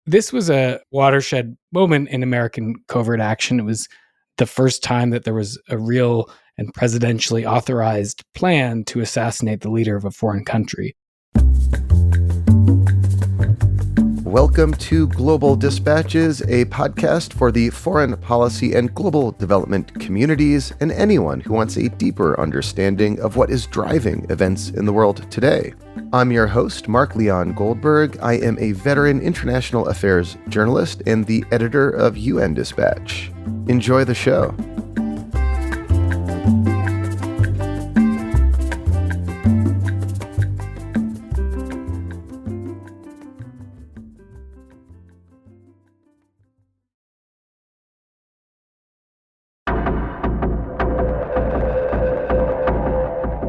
This was a watershed moment in American covert action. It was the first time that there was a real and presidentially authorized plan to assassinate the leader of a foreign country. Welcome to Global Dispatches, a podcast for the foreign policy and global development communities and anyone who wants a deeper understanding of what is driving events in the world today. I'm your host, Mark Leon Goldberg. I am a veteran international affairs journalist and the editor of UN Dispatch. Enjoy the show.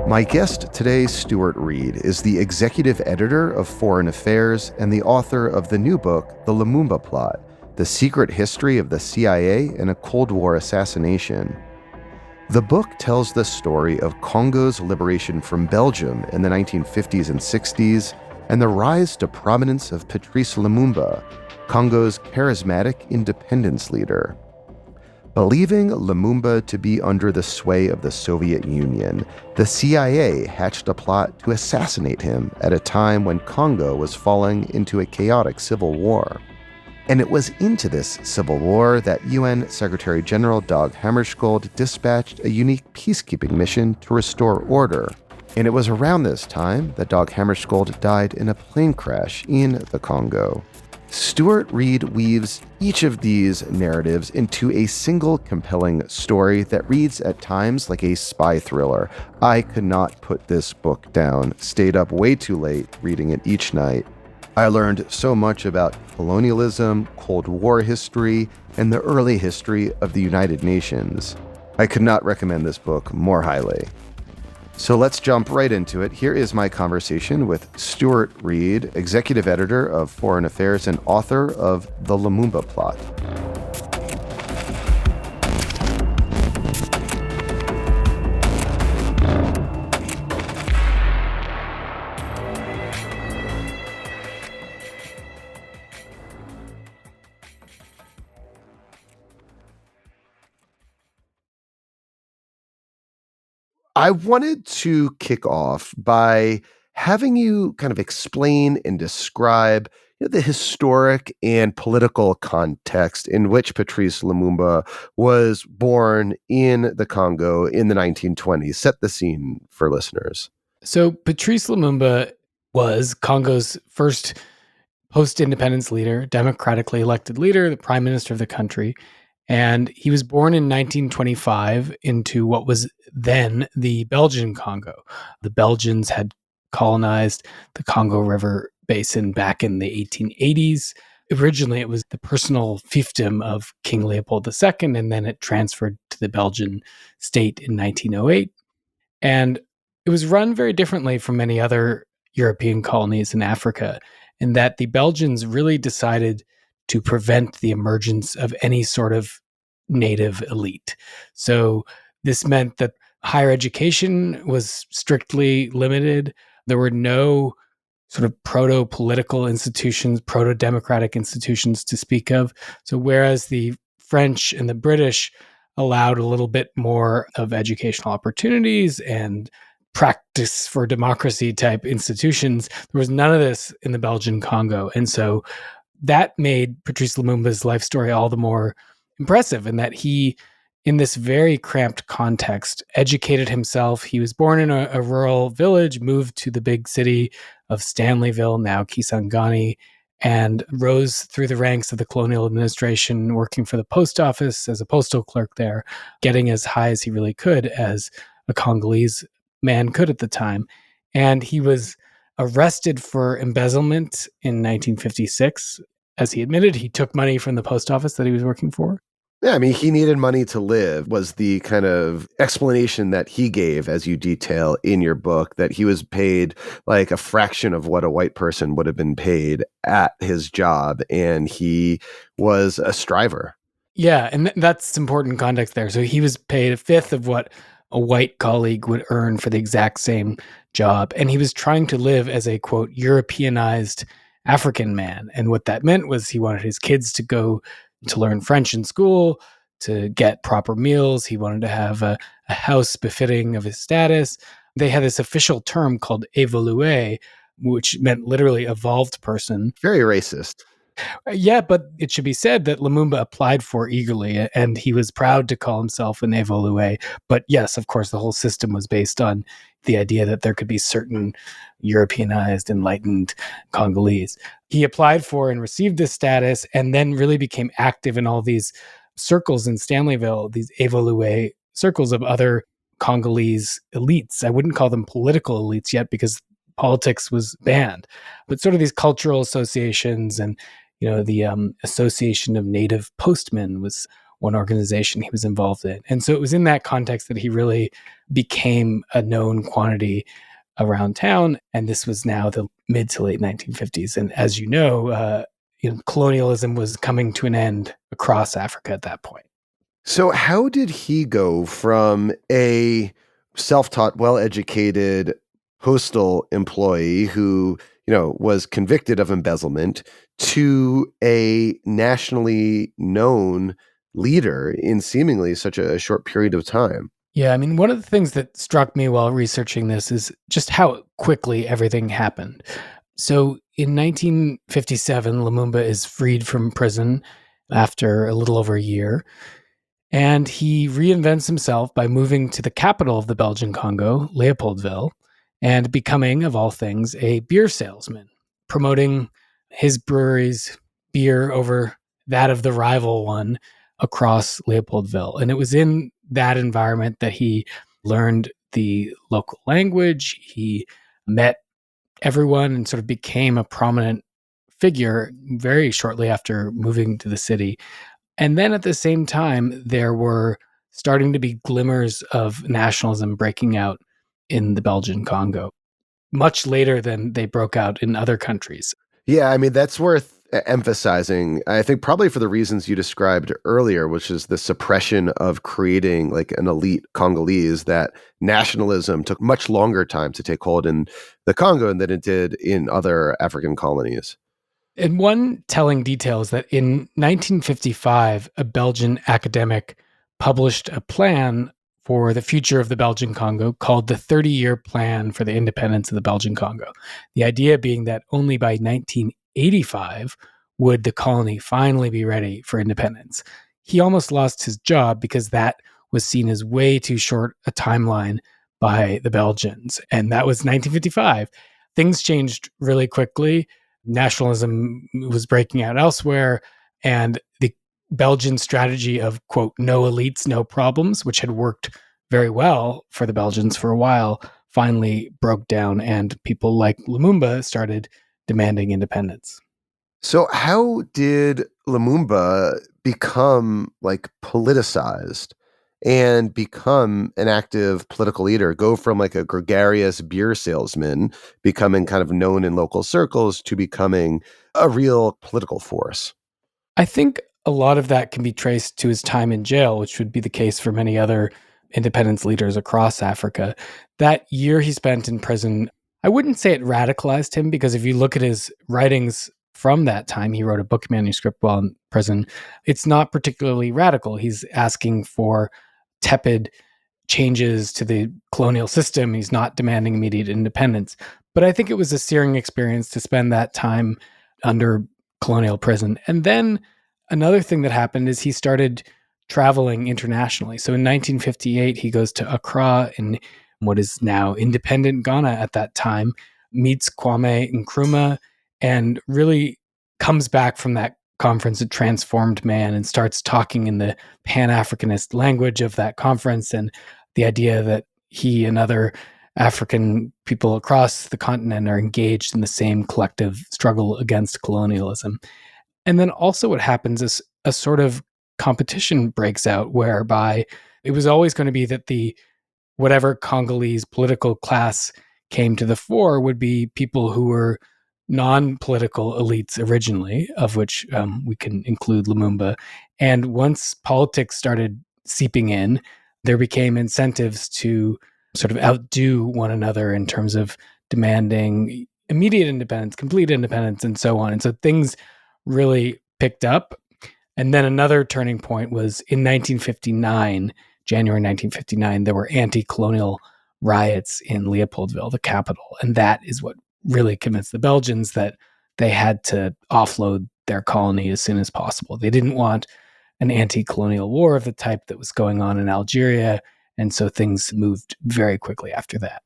My guest today, Stuart Reid, is the executive editor of Foreign Affairs and the author of the new book, The Lumumba Plot, The Secret History of the CIA and a Cold War Assassination. The book tells the story of Congo's liberation from Belgium in the 1950s and 60s and the rise to prominence of Patrice Lumumba, Congo's charismatic independence leader. Believing Lumumba to be under the sway of the Soviet Union, the CIA hatched a plot to assassinate him at a time when Congo was falling into a chaotic civil war. And it was into this civil war that UN Secretary-General Dag Hammarskjöld dispatched a unique peacekeeping mission to restore order. And it was around this time that Dag Hammarskjöld died in a plane crash in the Congo. Stuart Reid weaves each of these narratives into a single compelling story that reads at times like a spy thriller. I could not put this book down, stayed up way too late reading it each night. I learned so much about colonialism, Cold War history, and the early history of the United Nations. I could not recommend this book more highly. So let's jump right into it. Here is my conversation with Stuart Reid, executive editor of Foreign Affairs and author of The Lumumba Plot. I wanted to kick off by having you kind of explain and describe the historic and political context in which Patrice Lumumba was born in the Congo in the 1920s. Set the scene for listeners. So Patrice Lumumba was Congo's first post-independence leader, democratically elected leader, the prime minister of the country. And he was born in 1925 into what was then the Belgian Congo. The Belgians had colonized the Congo River basin back in the 1880s. Originally, it was the personal fiefdom of King Leopold II, and then it transferred to the Belgian state in 1908. And it was run very differently from many other European colonies in Africa, in that the Belgians really decided to prevent the emergence of any sort of native elite. So this meant that higher education was strictly limited. There were no sort of proto-political institutions, proto-democratic institutions to speak of. So whereas the French and the British allowed a little bit more of educational opportunities and practice for democracy type institutions, there was none of this in the Belgian Congo. And so that made Patrice Lumumba's life story all the more impressive in that he, in this very cramped context, educated himself. He was born in a rural village, moved to the big city of Stanleyville, now Kisangani, and rose through the ranks of the colonial administration, working for the post office as a postal clerk there, getting as high as he really could as a Congolese man could at the time. And he was arrested for embezzlement in 1956. As he admitted, he took money from the post office that he was working for. Yeah, I mean, he needed money to live was the kind of explanation that he gave, as you detail in your book, that he was paid like a fraction of what a white person would have been paid at his job, and he was a striver. Yeah, and that's important context there. So he was paid a fifth of what a white colleague would earn for the exact same job. And he was trying to live as a, quote, Europeanized African man. And what that meant was he wanted his kids to go to learn French in school, to get proper meals. He wanted to have a house befitting of his status. They had this official term called évolué, which meant literally evolved person. Very racist. Yeah, but it should be said that Lumumba applied for eagerly, and he was proud to call himself an évolué. But yes, of course, the whole system was based on the idea that there could be certain Europeanized, enlightened Congolese. He applied for and received this status, and then really became active in all these circles in Stanleyville, these évolué circles of other Congolese elites. I wouldn't call them political elites yet because politics was banned, but sort of these cultural associations. And the Association of Native Postmen was one organization he was involved in. And so it was in that context that he really became a known quantity around town. And this was now the mid to late 1950s. And as colonialism was coming to an end across Africa at that point. So how did he go from a self-taught, well-educated postal employee who, was convicted of embezzlement to a nationally known leader in seemingly such a short period of time? Yeah, I mean, one of the things that struck me while researching this is just how quickly everything happened. So in 1957, Lumumba is freed from prison after a little over a year. And he reinvents himself by moving to the capital of the Belgian Congo, Leopoldville, and becoming, of all things, a beer salesman, promoting his brewery's beer over that of the rival one across Leopoldville. And it was in that environment that he learned the local language. He met everyone and sort of became a prominent figure very shortly after moving to the city. And then at the same time, there were starting to be glimmers of nationalism breaking out in the Belgian Congo, much later than they broke out in other countries. Yeah, I mean, that's worth emphasizing. I think probably for the reasons you described earlier, which is the suppression of creating like an elite Congolese, that nationalism took much longer time to take hold in the Congo than it did in other African colonies. And one telling detail is that in 1955, a Belgian academic published a plan for the future of the Belgian Congo called the 30-Year Plan for the Independence of the Belgian Congo. The idea being that only by 1985 would the colony finally be ready for independence. He almost lost his job because that was seen as way too short a timeline by the Belgians. And that was 1955. Things changed really quickly. Nationalism was breaking out elsewhere, and the Belgian strategy of, quote, no elites, no problems, which had worked very well for the Belgians for a while, finally broke down, and people like Lumumba started demanding independence. So how did Lumumba become like politicized and become an active political leader, go from like a gregarious beer salesman, becoming kind of known in local circles, to becoming a real political force? I think a lot of that can be traced to his time in jail, which would be the case for many other independence leaders across Africa. That year he spent in prison, I wouldn't say it radicalized him, because if you look at his writings from that time, he wrote a book manuscript while in prison. It's not particularly radical. He's asking for tepid changes to the colonial system. He's not demanding immediate independence. But I think it was a searing experience to spend that time under colonial prison. And then another thing that happened is he started traveling internationally. So in 1958, he goes to Accra in what is now independent Ghana at that time, meets Kwame Nkrumah, and really comes back from that conference a transformed man and starts talking in the Pan-Africanist language of that conference, and the idea that he and other African people across the continent are engaged in the same collective struggle against colonialism. And then also what happens is a sort of competition breaks out, whereby it was always going to be that the whatever Congolese political class came to the fore would be people who were non-political elites originally, of which we can include Lumumba. And once politics started seeping in, there became incentives to sort of outdo one another in terms of demanding immediate independence, complete independence, and so on. And so things really picked up. And then another turning point was in 1959, January 1959, there were anti-colonial riots in Leopoldville, the capital. And that is what really convinced the Belgians that they had to offload their colony as soon as possible. They didn't want an anti-colonial war of the type that was going on in Algeria. And so things moved very quickly after that.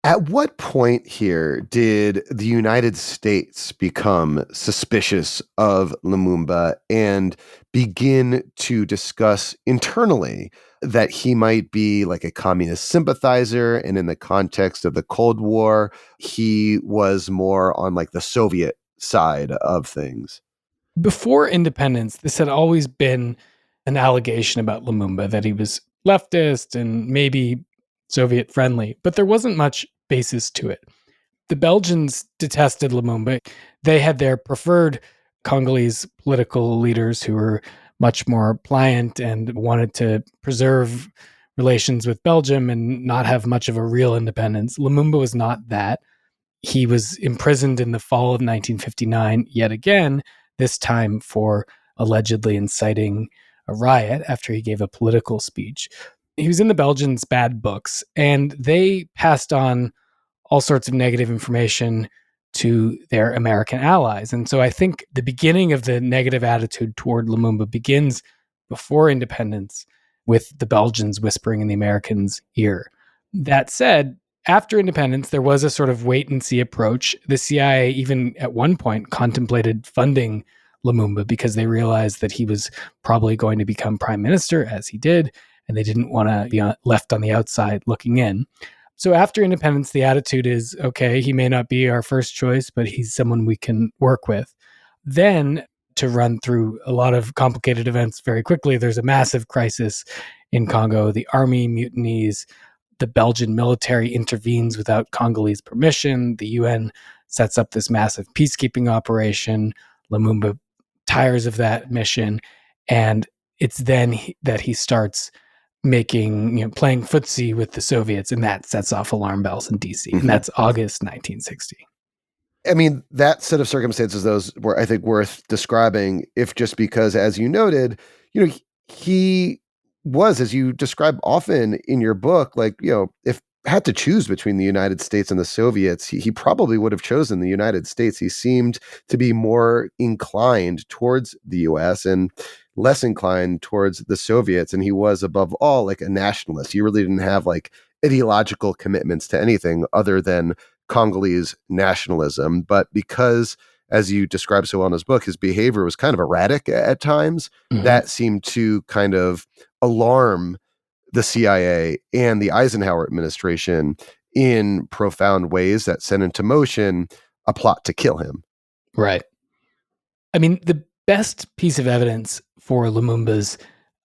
At what point here did the United States become suspicious of Lumumba and begin to discuss internally that he might be like a communist sympathizer? And in the context of the Cold War, he was more on like the Soviet side of things. Before independence, this had always been an allegation about Lumumba that he was leftist and maybe Soviet friendly, but there wasn't much basis to it. The Belgians detested Lumumba. They had their preferred Congolese political leaders who were much more pliant and wanted to preserve relations with Belgium and not have much of a real independence. Lumumba was not that. He was imprisoned in the fall of 1959 yet again, this time for allegedly inciting a riot after he gave a political speech. He was in the Belgians' bad books, and they passed on all sorts of negative information to their American allies. And so I think the beginning of the negative attitude toward Lumumba begins before independence with the Belgians whispering in the Americans' ear. That said, after independence, there was a sort of wait and see approach. The CIA even at one point contemplated funding Lumumba because they realized that he was probably going to become prime minister, as he did, and they didn't want to be left on the outside looking in. So after independence, the attitude is, okay, he may not be our first choice, but he's someone we can work with. Then, to run through a lot of complicated events very quickly, there's a massive crisis in Congo. The army mutinies. The Belgian military intervenes without Congolese permission. The UN sets up this massive peacekeeping operation. Lumumba tires of that mission. And it's then that he starts playing footsie with the Soviets, and that sets off alarm bells in DC. And that's August 1960. I mean, that set of circumstances, those were, I think, worth describing, if just because, as you noted, he was, as you describe often in your book, like, if had to choose between the United States and the Soviets, he probably would have chosen the United States. He seemed to be more inclined towards the US and less inclined towards the Soviets. And he was, above all, like a nationalist. He really didn't have like ideological commitments to anything other than Congolese nationalism. But because, as you describe so well in his book, his behavior was kind of erratic at times, that seemed to kind of alarm the CIA and the Eisenhower administration in profound ways that sent into motion a plot to kill him. Right. I mean, the best piece of evidence for Lumumba's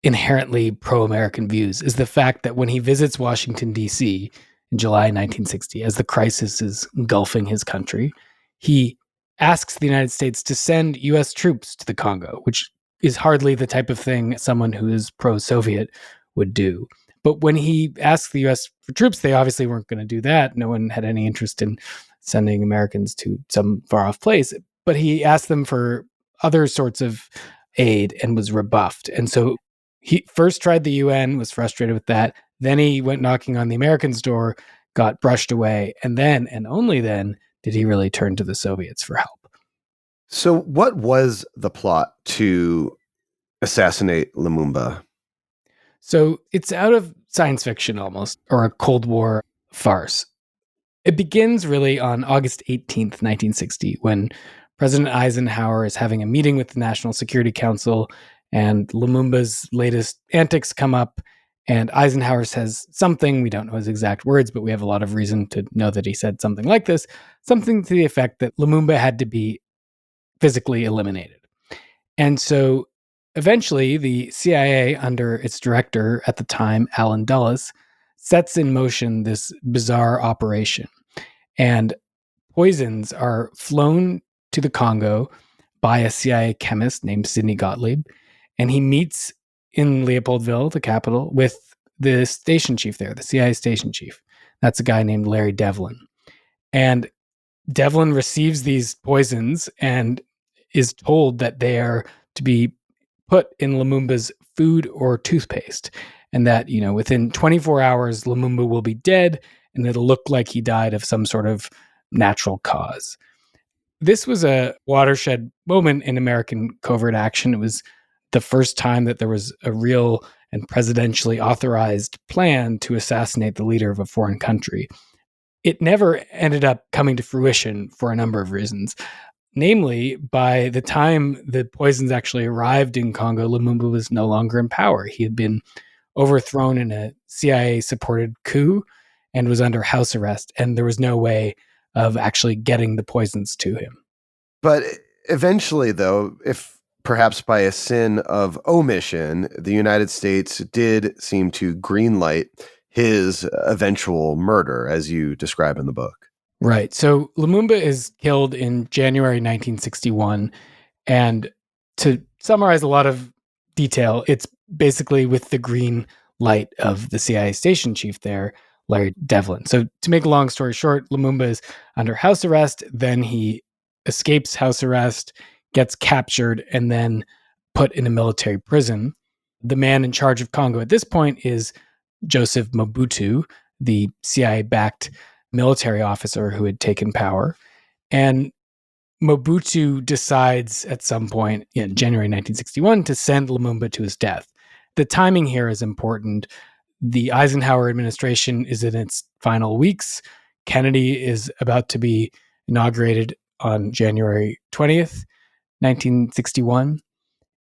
inherently pro-American views is the fact that when he visits Washington, D.C. in July 1960, as the crisis is engulfing his country, he asks the United States to send U.S. troops to the Congo, which is hardly the type of thing someone who is pro-Soviet would do. But when he asked the U.S. for troops, they obviously weren't going to do that. No one had any interest in sending Americans to some far-off place. But he asked them for other sorts of aid and was rebuffed. And so he first tried the UN, was frustrated with that. Then he went knocking on the Americans' door, got brushed away. And then, and only then, did he really turn to the Soviets for help. So what was the plot to assassinate Lumumba? So it's out of science fiction almost, or a Cold War farce. It begins really on August 18th, 1960, when President Eisenhower is having a meeting with the National Security Council, and Lumumba's latest antics come up, and Eisenhower says something, we don't know his exact words, but we have a lot of reason to know that he said something like this, something to the effect that Lumumba had to be physically eliminated. And so eventually the CIA, under its director at the time, Alan Dulles, sets in motion this bizarre operation. And poisons are flown to the Congo by a CIA chemist named Sidney Gottlieb. And he meets in Leopoldville, the capital, with the station chief there, the CIA station chief. That's a guy named Larry Devlin. And Devlin receives these poisons and is told that they are to be put in Lumumba's food or toothpaste, and that, within 24 hours, Lumumba will be dead, and it'll look like he died of some sort of natural cause. This was a watershed moment in American covert action. It was the first time that there was a real and presidentially authorized plan to assassinate the leader of a foreign country. It never ended up coming to fruition for a number of reasons. Namely, by the time the poisons actually arrived in Congo, Lumumba was no longer in power. He had been overthrown in a CIA-supported coup and was under house arrest, and there was no way of actually getting the poisons to him. But eventually, though, if perhaps by a sin of omission, the United States did seem to greenlight his eventual murder, as you describe in the book. Right. So Lumumba is killed in January 1961. And to summarize a lot of detail, it's basically with the green light of the CIA station chief there, Larry Devlin. So to make a long story short, Lumumba is under house arrest. Then he escapes house arrest, gets captured, and then put in a military prison. The man in charge of Congo at this point is Joseph Mobutu, the CIA-backed military officer who had taken power. And Mobutu decides at some point in January 1961 to send Lumumba to his death. The timing here is important. The Eisenhower administration is in its final weeks. Kennedy is about to be inaugurated on January 20th, 1961.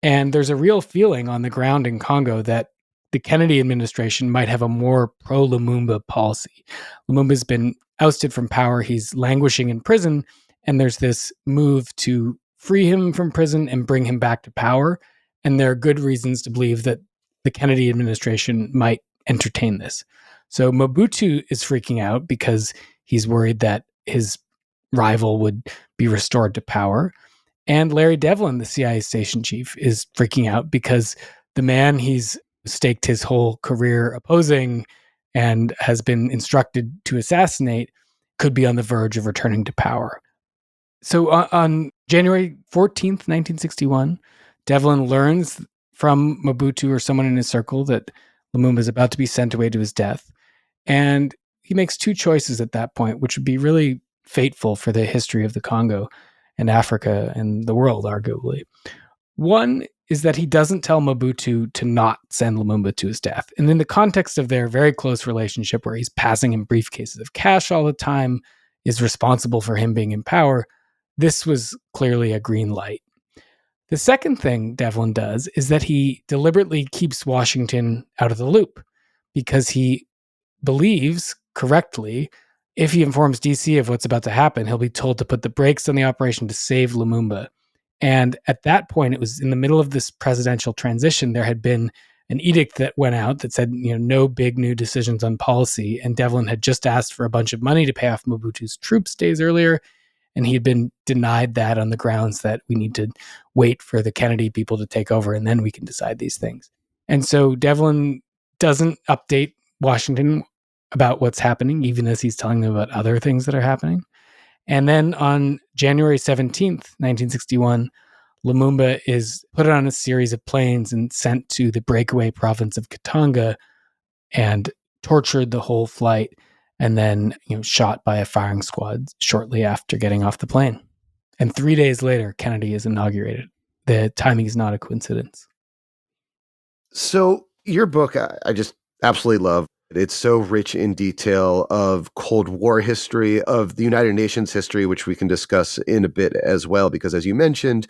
And there's a real feeling on the ground in Congo that the Kennedy administration might have a more pro-Lumumba policy. Lumumba's been ousted from power. He's languishing in prison. And there's this move to free him from prison and bring him back to power. And there are good reasons to believe that the Kennedy administration might entertain this. So Mobutu is freaking out because he's worried that his rival would be restored to power. And Larry Devlin, the CIA station chief, is freaking out because the man he's staked his whole career opposing and has been instructed to assassinate could be on the verge of returning to power. So on January 14th, 1961, Devlin learns from Mobutu or someone in his circle that Lumumba is about to be sent away to his death. And he makes two choices at that point, which would be really fateful for the history of the Congo and Africa and the world, arguably. One is that he doesn't tell Mobutu to not send Lumumba to his death. And in the context of their very close relationship, where he's passing him briefcases of cash all the time, is responsible for him being in power, this was clearly a green light. The second thing Devlin does is that he deliberately keeps Washington out of the loop because he believes correctly if he informs DC of what's about to happen, he'll be told to put the brakes on the operation to save Lumumba. And at that point, it was in the middle of this presidential transition. There had been an edict that went out that said, no big new decisions on policy. And Devlin had just asked for a bunch of money to pay off Mobutu's troops days earlier. And he had been denied that on the grounds that we need to wait for the Kennedy people to take over and then we can decide these things. And so Devlin doesn't update Washington about what's happening, even as he's telling them about other things that are happening. And then on January 17th, 1961, Lumumba is put on a series of planes and sent to the breakaway province of Katanga and tortured the whole flight, and then shot by a firing squad shortly after getting off the plane. And 3 days later, Kennedy is inaugurated. The timing is not a coincidence. So your book, I just absolutely love. It's so rich in detail of Cold War history, of the United Nations history, which we can discuss in a bit as well. Because as you mentioned,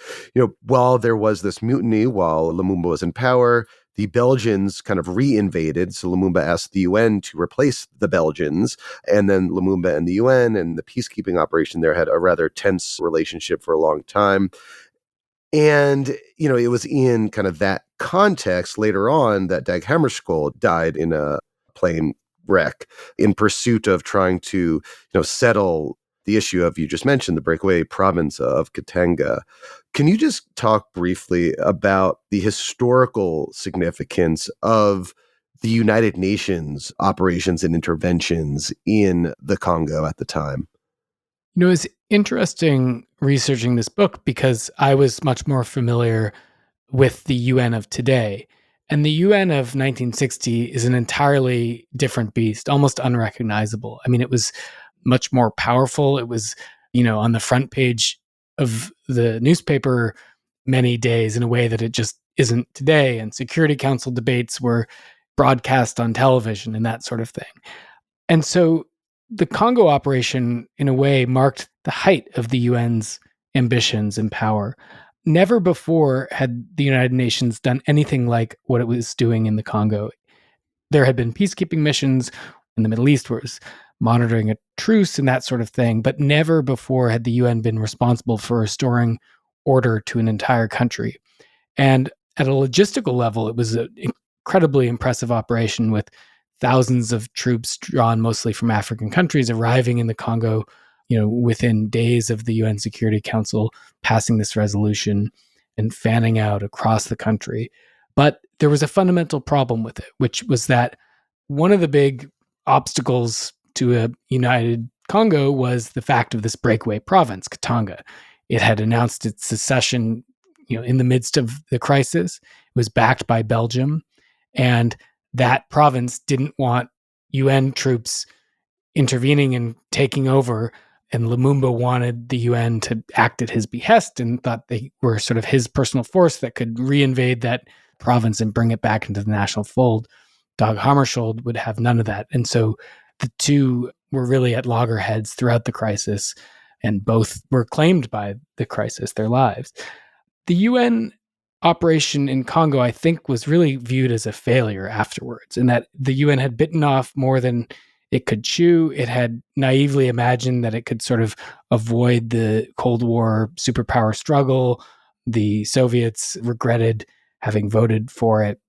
while there was this mutiny while Lumumba was in power, the Belgians kind of re-invaded. So Lumumba asked the UN to replace the Belgians. And then Lumumba and the UN and the peacekeeping operation there had a rather tense relationship for a long time. And, it was in kind of that context later on that Dag Hammarskjöld died in a plane wreck in pursuit of trying to, settle the issue of, you just mentioned, the breakaway province of Katanga. Can you just talk briefly about the historical significance of the United Nations operations and interventions in the Congo at the time? It's interesting researching this book because I was much more familiar with the UN of today. And the UN of 1960 is an entirely different beast, almost unrecognizable. I mean, it was much more powerful. It was, on the front page of the newspaper many days in a way that it just isn't today. And Security Council debates were broadcast on television and that sort of thing. And so the Congo operation, in a way, marked the height of the UN's ambitions and power. Never before had the United Nations done anything like what it was doing in the Congo. There had been peacekeeping missions in the Middle East where it was monitoring a truce and that sort of thing, but never before had the UN been responsible for restoring order to an entire country. And at a logistical level, it was an incredibly impressive operation with thousands of troops drawn mostly from African countries arriving in the Congo, within days of the UN Security Council passing this resolution and fanning out across the country. But there was a fundamental problem with it, which was that one of the big obstacles to a united Congo was the fact of this breakaway province, Katanga. It had announced its secession, in the midst of the crisis. It was backed by Belgium, and that province didn't want UN troops intervening and taking over. And Lumumba wanted the UN to act at his behest and thought they were sort of his personal force that could reinvade that province and bring it back into the national fold. Dag Hammarskjöld would have none of that. And so the two were really at loggerheads throughout the crisis, and both were claimed by the crisis, their lives. The UN operation in Congo, I think, was really viewed as a failure afterwards, in that the UN had bitten off more than it could chew. It had naively imagined that it could sort of avoid the Cold War superpower struggle. The Soviets regretted having voted for it.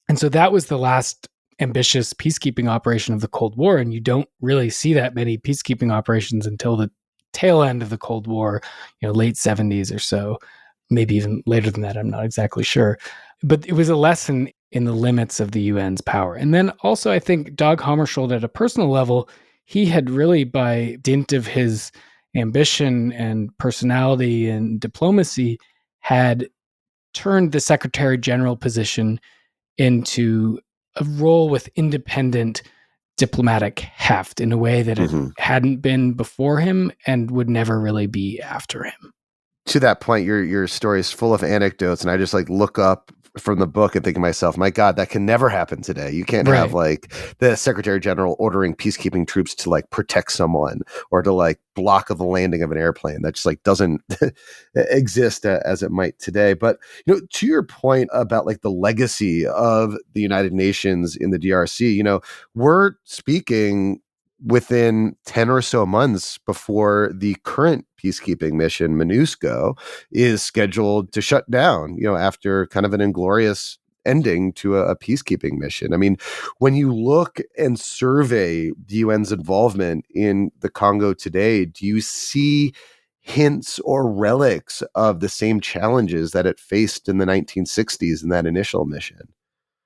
And so that was the last ambitious peacekeeping operation of the Cold War. And you don't really see that many peacekeeping operations until the tail end of the Cold War, late 70s or so, maybe even later than that. I'm not exactly sure. But it was a lesson in the limits of the UN's power. And then also, I think Dag Hammarskjöld, at a personal level, he had really, by dint of his ambition and personality and diplomacy, had turned the Secretary-General position into a role with independent diplomatic heft in a way that it hadn't been before him and would never really be after him. To that point, your story is full of anecdotes, and I just look up from the book and think to myself, my God, that can never happen today. You can't have the Secretary General ordering peacekeeping troops to protect someone or to block the landing of an airplane. That just doesn't exist as it might today. But to your point about the legacy of the United Nations in the DRC, we're speaking within 10 or so months before the current peacekeeping mission, MONUSCO, is scheduled to shut down, after kind of an inglorious ending to a peacekeeping mission. I mean, when you look and survey the UN's involvement in the Congo today, do you see hints or relics of the same challenges that it faced in the 1960s in that initial mission?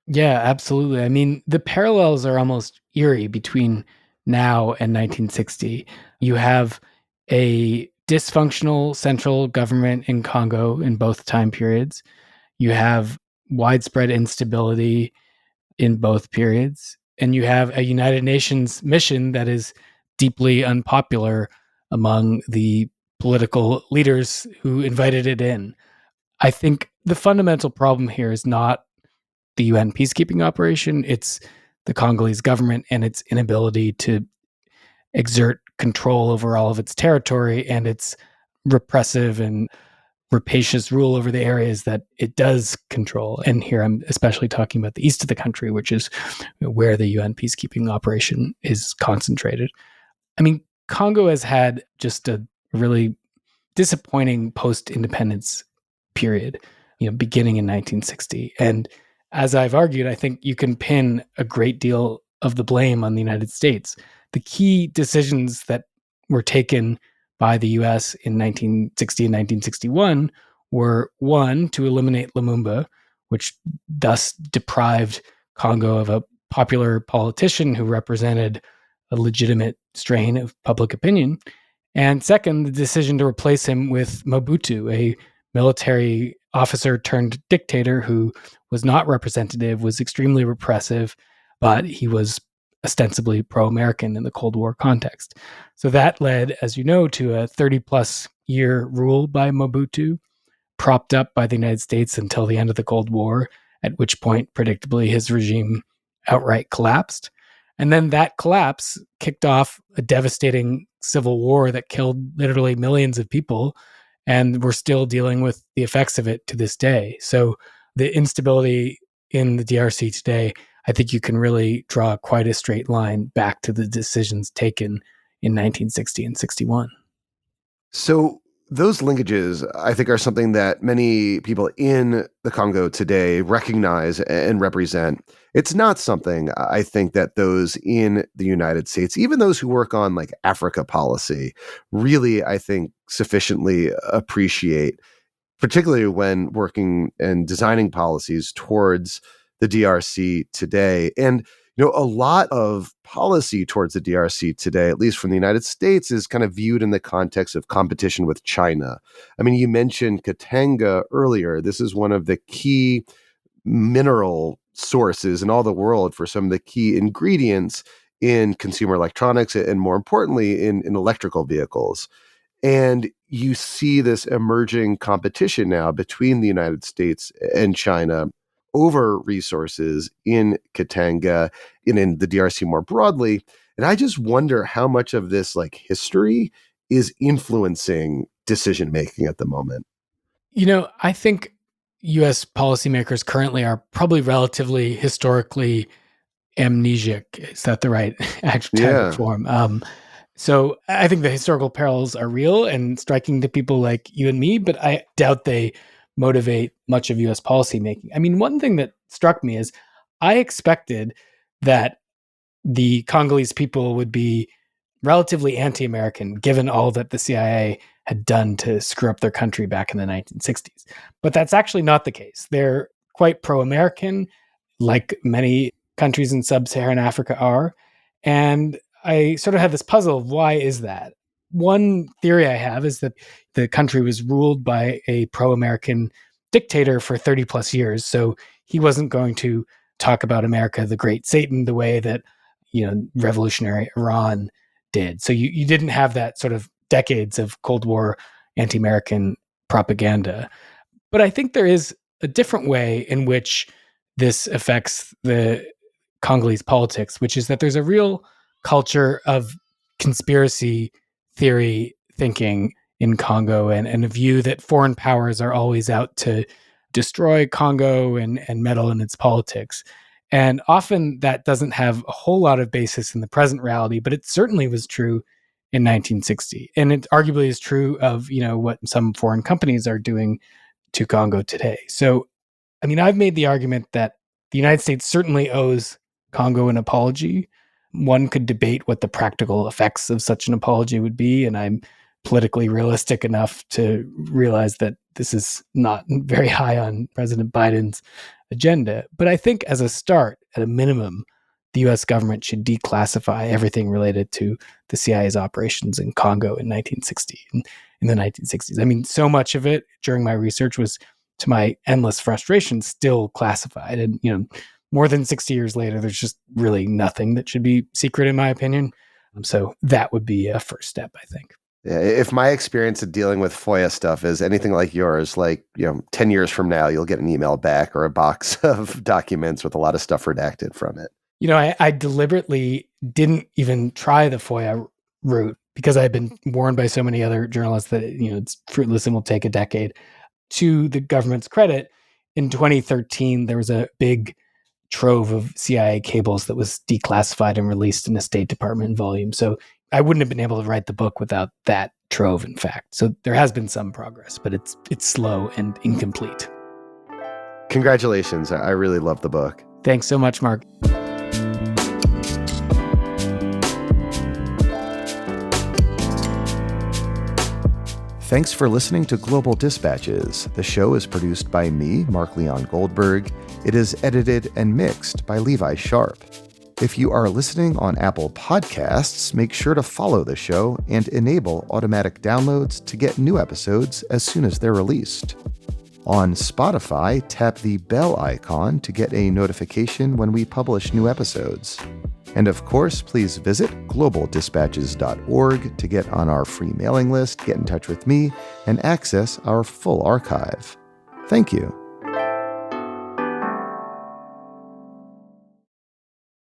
Yeah, absolutely. I mean, the parallels are almost eerie between now and 1960. You have a dysfunctional central government in Congo in both time periods. You have widespread instability in both periods. And you have a United Nations mission that is deeply unpopular among the political leaders who invited it in. I think the fundamental problem here is not the UN peacekeeping operation, it's the Congolese government and its inability to exert control over all of its territory and its repressive and rapacious rule over the areas that it does control. And here I'm especially talking about the east of the country, which is where the UN peacekeeping operation is concentrated. I mean, Congo has had just a really disappointing post-independence period, beginning in 1960. And as I've argued, I think you can pin a great deal of the blame on the United States. The key decisions that were taken by the US in 1960 and 1961 were, one, to eliminate Lumumba, which thus deprived Congo of a popular politician who represented a legitimate strain of public opinion. And second, the decision to replace him with Mobutu, a military officer turned dictator who was not representative, was extremely repressive, but he was ostensibly pro-American in the Cold War context. So that led, as you know, to a 30-plus year rule by Mobutu, propped up by the United States until the end of the Cold War, at which point, predictably, his regime outright collapsed. And then that collapse kicked off a devastating civil war that killed literally millions of people. And we're still dealing with the effects of it to this day. So the instability in the DRC today, I think you can really draw quite a straight line back to the decisions taken in 1960 and 61. So those linkages, I think, are something that many people in the Congo today recognize and represent. It's not something I think that those in the United States, even those who work on like Africa policy, really, I think, sufficiently appreciate, particularly when working and designing policies towards the DRC today. And a lot of policy towards the DRC today, at least from the United States, is kind of viewed in the context of competition with China. I mean, you mentioned Katanga earlier. This is one of the key mineral sources in all the world for some of the key ingredients in consumer electronics and, more importantly, in electrical vehicles. And you see this emerging competition now between the United States and China over resources in Katanga and in the DRC more broadly. And I just wonder how much of this like history is influencing decision-making at the moment. I think U.S. policymakers currently are probably relatively historically amnesiac. Is that the right adjective form? So I think the historical parallels are real and striking to people like you and me, but I doubt they motivate much of U.S. policymaking. I mean, one thing that struck me is I expected that the Congolese people would be relatively anti-American, given all that the CIA had done to screw up their country back in the 1960s. But that's actually not the case. They're quite pro-American, like many countries in sub-Saharan Africa are. And I sort of had this puzzle of why is that? One theory I have is that the country was ruled by a pro-American dictator for 30 plus years. So he wasn't going to talk about America, the great Satan, the way that, revolutionary Iran did. So you didn't have that sort of decades of Cold War anti-American propaganda. But I think there is a different way in which this affects the Congolese politics, which is that there's a real culture of conspiracy theory thinking in Congo and a view that foreign powers are always out to destroy Congo and meddle in its politics. And often that doesn't have a whole lot of basis in the present reality, but it certainly was true in 1960. And it arguably is true of, what some foreign companies are doing to Congo today. So, I mean, I've made the argument that the United States certainly owes Congo an apology. One could debate what the practical effects of such an apology would be, and I'm politically realistic enough to realize that this is not very high on President Biden's agenda. But I think as a start, at a minimum, the U.S. government should declassify everything related to the CIA's operations in Congo in 1960, in the 1960s. I mean, so much of it during my research was, to my endless frustration, still classified. And, more than 60 years later, there's just really nothing that should be secret, in my opinion. So that would be a first step, I think. Yeah, if my experience of dealing with FOIA stuff is anything like yours, 10 years from now, you'll get an email back or a box of documents with a lot of stuff redacted from it. I deliberately didn't even try the FOIA route because I had been warned by so many other journalists that, it's fruitless and will take a decade. To the government's credit, in 2013, there was a big trove of CIA cables that was declassified and released in a State Department volume. So I wouldn't have been able to write the book without that trove, in fact. So there has been some progress, but it's slow and incomplete. Congratulations. I really love the book. Thanks so much, Mark. Thanks for listening to Global Dispatches. The show is produced by me, Mark Leon Goldberg. It is edited and mixed by Levi Sharp. If you are listening on Apple Podcasts, make sure to follow the show and enable automatic downloads to get new episodes as soon as they're released. On Spotify, tap the bell icon to get a notification when we publish new episodes. And of course, please visit globaldispatches.org to get on our free mailing list, get in touch with me, and access our full archive. Thank you.